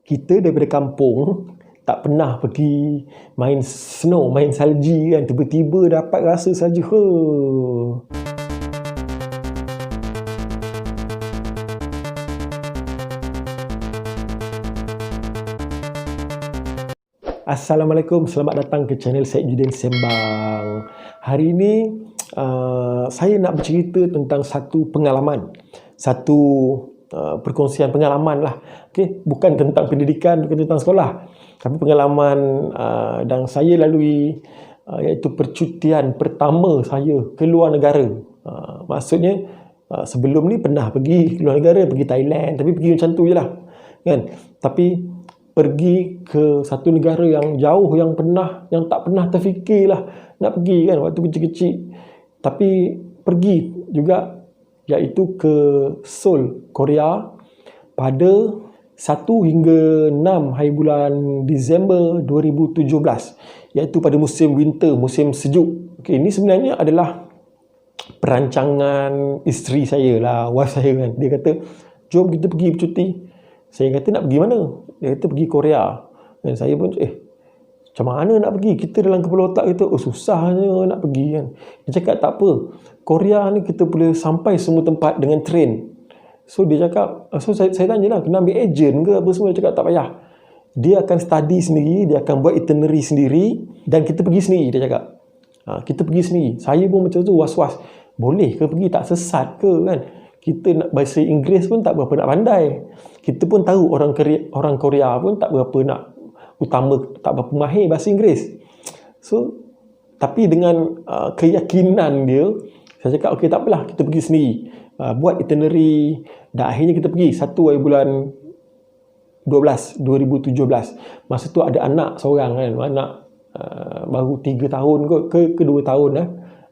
Kita daripada kampung tak pernah pergi main snow, main salji kan, tiba-tiba dapat rasa salji. Assalamualaikum, selamat datang ke channel Saifuddin Sembang. Hari ini saya nak bercerita tentang satu pengalaman, satu perkongsian pengalaman lah. Okay? Bukan tentang pendidikan, bukan tentang sekolah, tapi pengalaman yang saya lalui, iaitu percutian pertama saya ke luar negara. Maksudnya sebelum ni pernah pergi ke luar negara, pergi Thailand, tapi pergi macam tu je lah kan. Tapi pergi ke satu negara yang jauh, yang tak pernah terfikir lah nak pergi kan waktu kecil-kecil, tapi pergi juga, iaitu ke Seoul, Korea pada 1 hingga 6 hari bulan Disember 2017, iaitu pada musim winter, musim sejuk. Okay, ini sebenarnya adalah perancangan isteri saya lah, wife saya kan. Dia kata, jom kita pergi bercuti. Saya kata, nak pergi mana? Dia kata, pergi Korea. Dan saya pun, macam mana nak pergi? Kita dalam kepala otak kita, susahnya nak pergi kan. Dia cakap, tak apa, Korea ni kita boleh sampai semua tempat dengan train. So dia cakap, saya tanya lah, kena ambil agent ke apa semua? Dia cakap, tak payah. Dia akan study sendiri, dia akan buat itinerary sendiri, dan kita pergi sendiri, dia cakap. Kita pergi sendiri. Saya pun macam tu, was-was. Boleh ke pergi? Tak sesat ke kan? Kita nak bahasa Inggeris pun tak berapa nak pandai. Kita pun tahu orang Korea pun tak berapa nak tak berapa mahir bahasa Inggeris. So, tapi dengan keyakinan dia, saya cakap, okey, tak apalah, kita pergi sendiri. Buat itinerary, dan akhirnya kita pergi 1 hari bulan 12 2017. Masa tu ada anak seorang kan, anak baru 3 tahun ke 2 tahun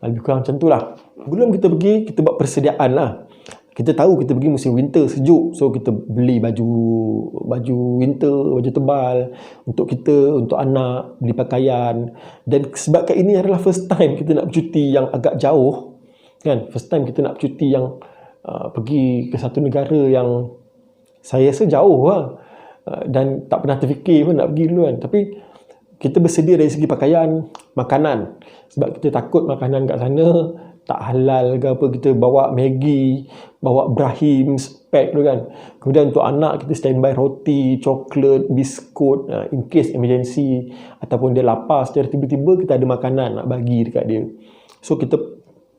lebih kurang macam tu lah. Belum kita pergi, kita buat persediaan lah. Kita tahu kita pergi musim winter, sejuk. So kita beli baju winter, baju tebal untuk kita, untuk anak, beli pakaian. Dan sebabkan ini adalah first time kita nak bercuti yang agak jauh kan, first time kita nak bercuti yang pergi ke satu negara yang saya rasa jauh lah, dan tak pernah terfikir pun nak pergi dulu kan. Tapi kita bersedia dari segi pakaian, makanan, sebab kita takut makanan kat sana tak halal ke apa. Kita bawa Maggi, bawa Brahim pack tu kan. Kemudian untuk anak kita standby roti, coklat, biskut, in case emergency ataupun dia lapar secara tiba-tiba, kita ada makanan nak bagi dekat dia. So kita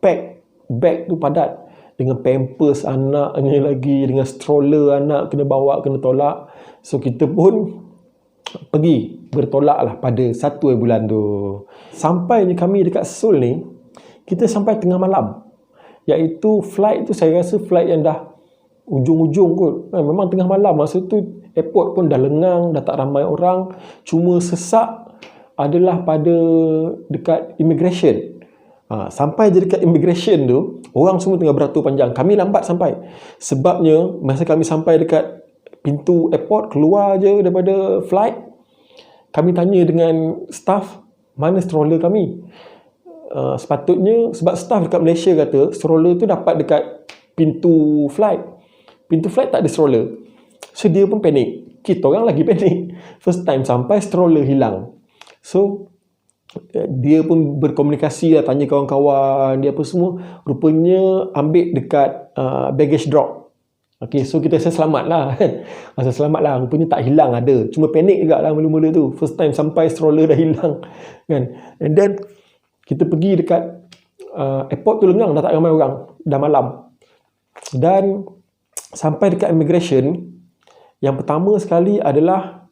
pack bag tu padat dengan pampers anaknya lagi, dengan stroller anak kena bawa, kena tolak. So kita pun pergi, bertolak lah pada 1 hari bulan tu. Sampainya kami dekat Seoul ni, kita sampai tengah malam. Iaitu flight tu, saya rasa flight yang dah ujung-ujung kot. Memang tengah malam. Masa tu airport pun dah lengang, dah tak ramai orang. Cuma sesak adalah pada dekat immigration. Sampai je dekat immigration tu, orang semua tengah beratur panjang. Kami lambat sampai. Sebabnya masa kami sampai dekat pintu airport, keluar je daripada flight, kami tanya dengan staff, mana stroller kami? Sepatutnya, sebab staff dekat Malaysia kata stroller tu dapat dekat pintu flight. Pintu flight tak ada stroller. So dia pun panik. Kita orang lagi panik. First time sampai, stroller hilang. So dia pun berkomunikasi lah, tanya kawan-kawan dia apa semua. Rupanya ambil dekat baggage drop. Okay, so kita rasa selamat lah kan. Masa selamat lah, rupanya tak hilang, ada. Cuma panik juga lah mula-mula tu. First time sampai, stroller dah hilang kan. And then kita pergi dekat airport tu lengang, dah tak ramai orang, dah malam. Dan sampai dekat immigration, yang pertama sekali adalah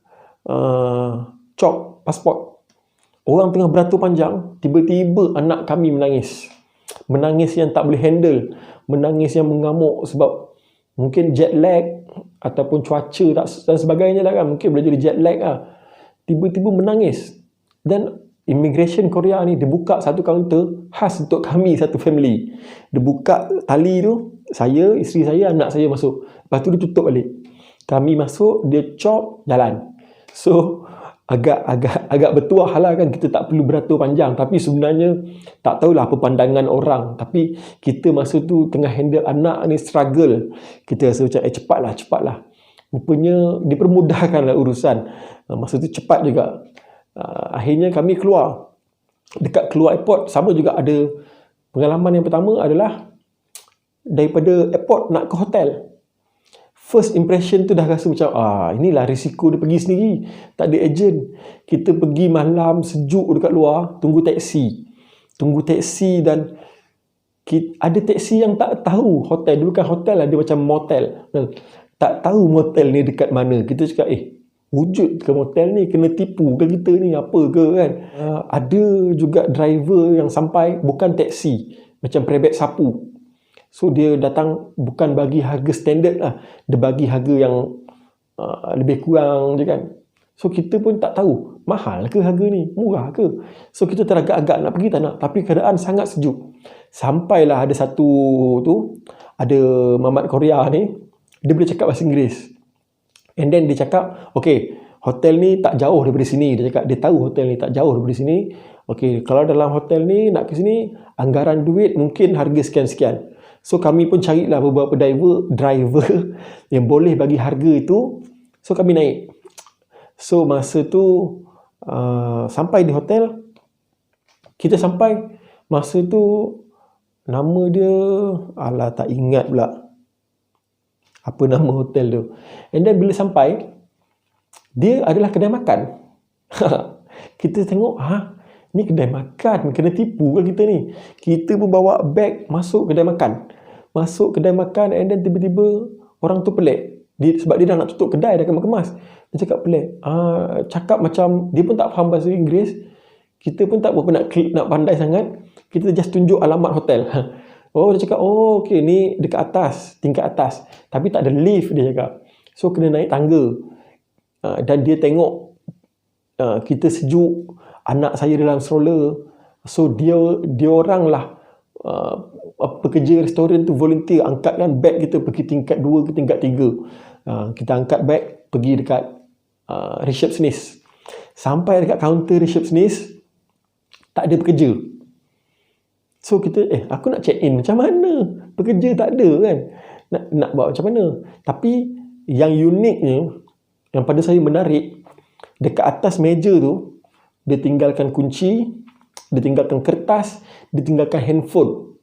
cop pasport. Orang tengah beratur panjang, tiba-tiba anak kami menangis. Menangis yang tak boleh handle, menangis yang mengamuk sebab mungkin jet lag ataupun cuaca dan sebagainya lah kan. Mungkin boleh jadi jet lag lah. Tiba-tiba menangis. Dan immigration Korea ni, dia buka satu kaunter khas untuk kami, satu family. Dia buka tali tu, saya, isteri saya, anak saya masuk. Lepas tu dia tutup balik. Kami masuk, dia chop, jalan. So agak bertuah lah kan, kita tak perlu beratur panjang. Tapi sebenarnya tak tahulah apa pandangan orang, tapi kita masa tu tengah handle anak ni, struggle. Kita rasa macam cepatlah. rupanya dipermudahkanlah urusan. Masa tu cepat juga. Akhirnya kami keluar. Dekat keluar airport, sama juga ada pengalaman yang pertama adalah daripada airport nak ke hotel. First impression tu dah rasa macam inilah risiko dia pergi sendiri, tak ada ejen. Kita pergi malam sejuk dekat luar, tunggu taksi dan ada taksi yang tak tahu hotel. Dia bukan hotel lah, dia macam motel. Tak tahu motel ni dekat mana. Kita cakap wujud ke motel ni, kena tipu ke kita ni, apa ke kan. Ada juga driver yang sampai bukan taksi, macam prebet sapu. So dia datang bukan bagi harga standard lah, dia bagi harga yang lebih kurang je kan. So kita pun tak tahu mahal ke harga ni, murah ke. So kita teragak-agak nak pergi, tak nak. Tapi keadaan sangat sejuk. Sampailah ada satu tu, ada mamat Korea ni, dia boleh cakap bahasa Inggeris. And then dia cakap, okay, hotel ni tak jauh daripada sini. Dia cakap dia tahu hotel ni tak jauh daripada sini. Okay, kalau dalam hotel ni nak ke sini, anggaran duit mungkin harga sekian-sekian. So kami pun carilah beberapa driver yang boleh bagi harga itu. So kami naik. So masa tu sampai di hotel, kita sampai, masa tu nama dia tak ingat pula apa nama hotel tu. And then bila sampai, dia adalah kedai makan. Kita tengok, ni kedai makan, kena tipu ke kita ni. Kita pun bawa beg masuk kedai makan, and then tiba-tiba orang tu pelik. Sebab dia dah nak tutup kedai, dah kemas-kemas. Dia cakap pelik. Cakap macam dia pun tak faham bahasa Inggeris. Kita pun tak berapa nak pandai sangat. Kita just tunjuk alamat hotel. Dia cakap, okay, ni dekat atas, tingkat atas. Tapi tak ada lift, dia cakap. So kena naik tangga. Dan dia tengok kita sejuk, anak saya dalam stroller. So dia orang lah pekerja restoran tu volunteer angkatkan beg kita pergi tingkat 2 ke tingkat 3. Kita angkat beg pergi dekat receptionist. Sampai dekat kaunter receptionist, tak ada pekerja. So kita aku nak check in macam mana? Pekerja tak ada kan. Nak buat macam mana? Tapi yang uniknya, yang pada saya menarik, dekat atas meja tu dia tinggalkan kunci, dia tinggalkan kertas, dia tinggalkan handphone.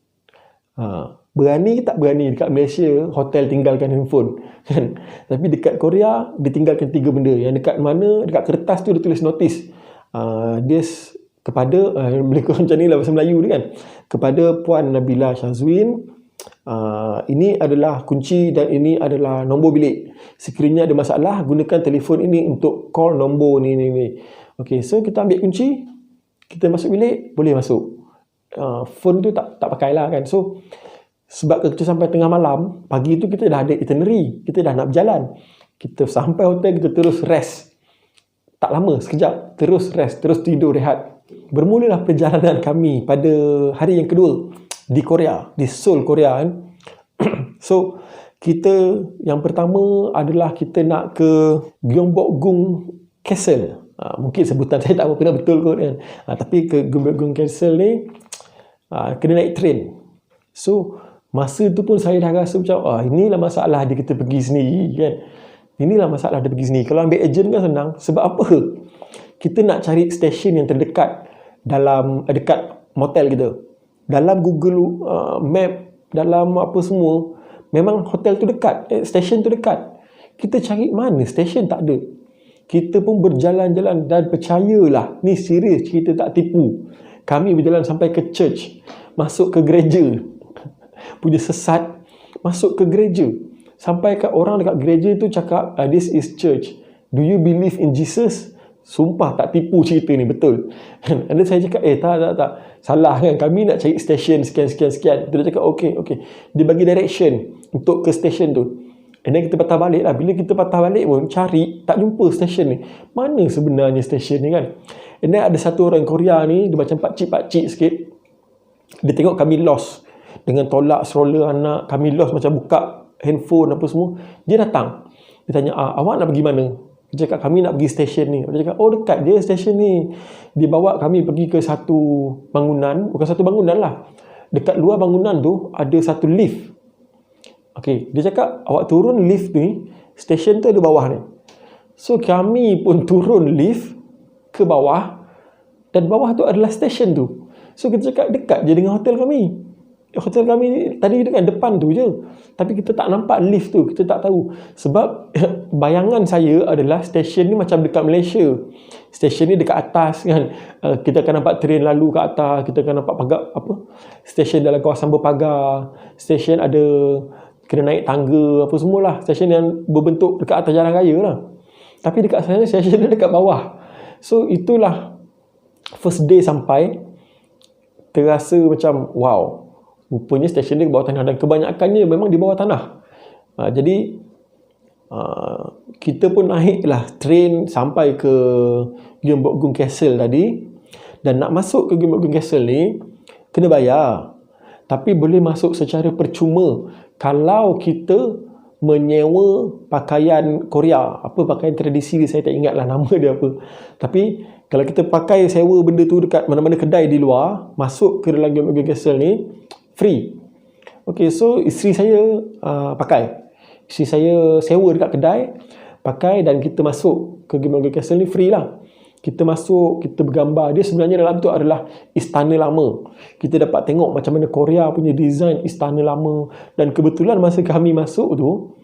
Berani tak berani dekat Malaysia hotel tinggalkan handphone kan? Tapi dekat Korea dia tinggalkan 3 benda. Yang dekat mana, dekat kertas tu dia tulis notis. Dia kepada boleh kurang macam ni lah bahasa Melayu ni kan, kepada Puan Nabila Syazwin, ini adalah kunci dan ini adalah nombor bilik. Sekiranya ada masalah, gunakan telefon ini untuk call nombor ni. Okay, so kita ambil kunci, kita masuk bilik, boleh masuk. Phone tu tak pakailah kan. So sebab kita sampai tengah malam, pagi tu kita dah ada itinerary, kita dah nak berjalan. Kita sampai hotel, kita terus rest. Tak lama, sekejap, terus rest, terus tidur, rehat. Bermulalah perjalanan kami pada hari yang kedua di Korea, di Seoul, Korea kan. So kita yang pertama adalah kita nak ke Gyeongbokgung Castle. Mungkin sebutan saya tak apa betul kot kan. Tapi ke Gyeongbokgung Castle ni kena naik train. So masa tu pun saya dah rasa macam inilah masalah dia kita pergi sendiri kan. Inilah masalah dia pergi sendiri. Kalau ambil ejen kan senang. Sebab apa? Kita nak cari stesen yang terdekat dalam dekat motel kita. Dalam Google Map, dalam apa semua, memang hotel tu dekat, stesen tu dekat. Kita cari mana stesen, tak ada. Kita pun berjalan-jalan dan percayalah, ni serius, kita tak tipu. Kami berjalan sampai ke church, masuk ke gereja. Punya sesat, masuk ke gereja. Sampai kat orang dekat gereja tu cakap, this is church. Do you believe in Jesus? Sumpah tak tipu cerita ni, betul. Dan saya cakap, tak. Salah kan, kami nak cari stesen sekian. Dia cakap, okay. Dia bagi direction untuk ke stesen tu. And then kita patah balik lah. Bila kita patah balik pun, cari, tak jumpa stesen ni. Mana sebenarnya stesen ni kan? And then ada satu orang Korea ni, dia macam pakcik sikit. Dia tengok kami lost. Dengan tolak stroller anak, kami lost macam buka handphone apa semua. Dia datang. Dia tanya, awak nak pergi mana? Dia cakap, kami nak pergi stesen ni. Dia cakap, dekat je stesen ni. Dia bawa kami pergi ke satu bangunan. Bukan satu bangunan lah. Dekat luar bangunan tu, ada satu lift. Okay, dia cakap, awak turun lift ni, Stesen tu ada bawah ni. So kami pun turun lift ke bawah, dan bawah tu adalah stesen tu. So kita cakap dekat je dengan hotel kami. Hotel kami tadi dekat depan tu je. Tapi kita tak nampak lift tu, kita tak tahu. Sebab bayangan saya adalah stesen ni macam dekat Malaysia. Stesen ni dekat atas kan. Kita akan nampak train lalu ke atas, kita akan nampak pagar stesen dalam kawasan berpagar. Stesen ada kena naik tangga apa semualah. Stesen yang berbentuk dekat atas jalan raya lah. Tapi dekat sana stesen dia dekat bawah. So itulah first day sampai, terasa macam wow, rupanya stesen dia ke bawah tanah, dan kebanyakannya memang di bawah tanah. Jadi kita pun naiklah train sampai ke Gyeongbokgung Castle tadi. Dan nak masuk ke Gyeongbokgung Castle ni kena bayar, tapi boleh masuk secara percuma kalau kita menyewa pakaian Korea. Apa pakaian tradisi dia, saya tak ingatlah nama dia apa. Tapi kalau kita pakai sewa benda tu dekat mana-mana kedai di luar, masuk ke dalam Gyeongbokgung Castle ni free. Okay, so isteri saya pakai. Isteri saya sewa dekat kedai, pakai, dan kita masuk ke Gyeongbokgung Castle ni free lah. Kita masuk, kita bergambar. Dia sebenarnya dalam tu adalah istana lama. Kita dapat tengok macam mana Korea punya design istana lama. Dan kebetulan masa kami masuk tu,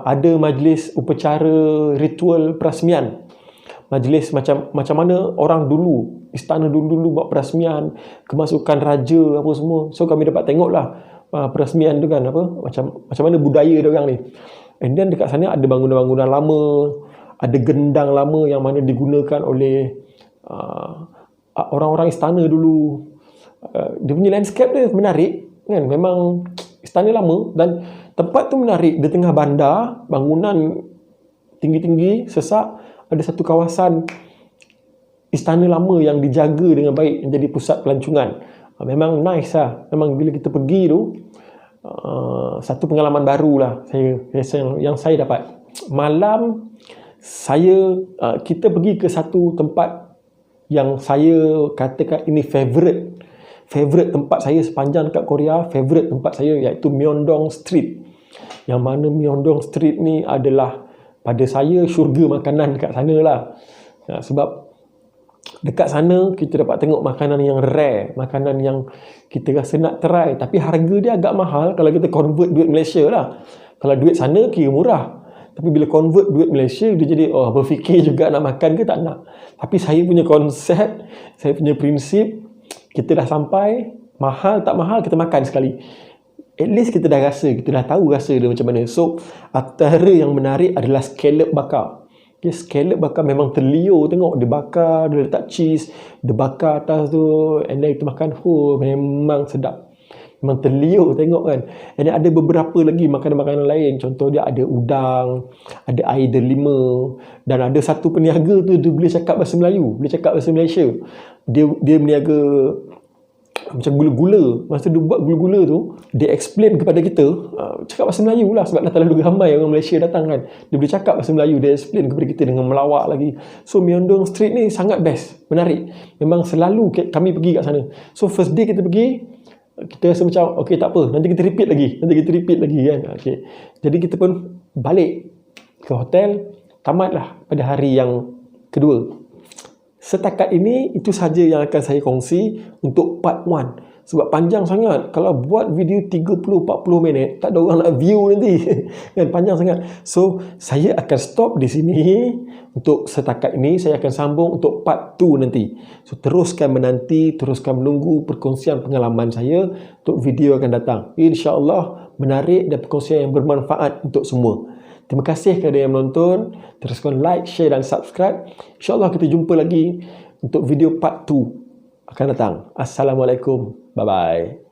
ada majlis upacara ritual perasmian. Majlis macam mana orang dulu, istana dulu buat perasmian, kemasukan raja apa semua. So kami dapat tengoklah perasmian tu kan, macam mana budaya dia orang ni. And then dekat sana ada bangunan-bangunan lama, ada gendang lama yang mana digunakan oleh orang-orang istana dulu. Dia punya landscape dia menarik kan, memang istana lama, dan tempat tu menarik. Di tengah bandar, bangunan tinggi-tinggi, sesak, ada satu kawasan istana lama yang dijaga dengan baik, menjadi pusat pelancongan. Memang nice lah. Memang bila kita pergi tu, satu pengalaman baru lah yang saya dapat. Malam kita pergi ke satu tempat yang saya katakan ini favorite tempat saya sepanjang dekat Korea. Favorite tempat saya iaitu Myeongdong Street. Yang mana Myeongdong Street ni adalah, pada saya, syurga makanan dekat sana lah. Sebab dekat sana kita dapat tengok makanan yang rare, makanan yang kita rasa nak try, tapi harga dia agak mahal kalau kita convert duit Malaysia lah. Kalau duit sana kira murah, tapi bila convert duit Malaysia, dia jadi berfikir juga nak makan ke tak nak. Tapi saya punya konsep, saya punya prinsip, kita dah sampai, mahal tak mahal kita makan sekali. At least kita dah rasa, kita dah tahu rasa dia macam mana. So antara yang menarik adalah scallop bakar. Okay, scallop bakar memang terliur tengok. Dia bakar, dia letak cheese, dia bakar atas tu, and then kita makan. Memang sedap. Memang terliur tengok kan. And then ada beberapa lagi makanan-makanan lain. Contoh dia ada udang, ada air delima, dan ada satu peniaga tu, dia boleh cakap bahasa Melayu, boleh cakap bahasa Malaysia. Dia meniaga macam gula-gula. Masa dia buat gula-gula tu, dia explain kepada kita, cakap bahasa Melayu lah, sebab dah terlalu ramai orang Malaysia datang kan. Dia boleh cakap bahasa Melayu, dia explain kepada kita dengan melawak lagi. So Myeongdong Street ni sangat best, menarik. Memang selalu kami pergi kat sana. So first day kita pergi, kita rasa macam okay, tak apa, nanti kita repeat lagi kan. Okay. Jadi kita pun balik ke hotel, tamatlah pada hari yang kedua. Setakat ini, itu saja yang akan saya kongsi untuk part 1. Sebab panjang sangat. Kalau buat video 30-40 minit, tak ada orang nak view nanti. Kan, panjang sangat. So, saya akan stop di sini. Untuk setakat ini, saya akan sambung untuk part 2 nanti. So, teruskan menanti, teruskan menunggu perkongsian pengalaman saya untuk video akan datang. InsyaAllah, menarik dan perkongsian yang bermanfaat untuk semua. Terima kasih kepada yang menonton. Teruskan like, share dan subscribe. InsyaAllah kita jumpa lagi untuk video part 2 akan datang. Assalamualaikum. Bye-bye.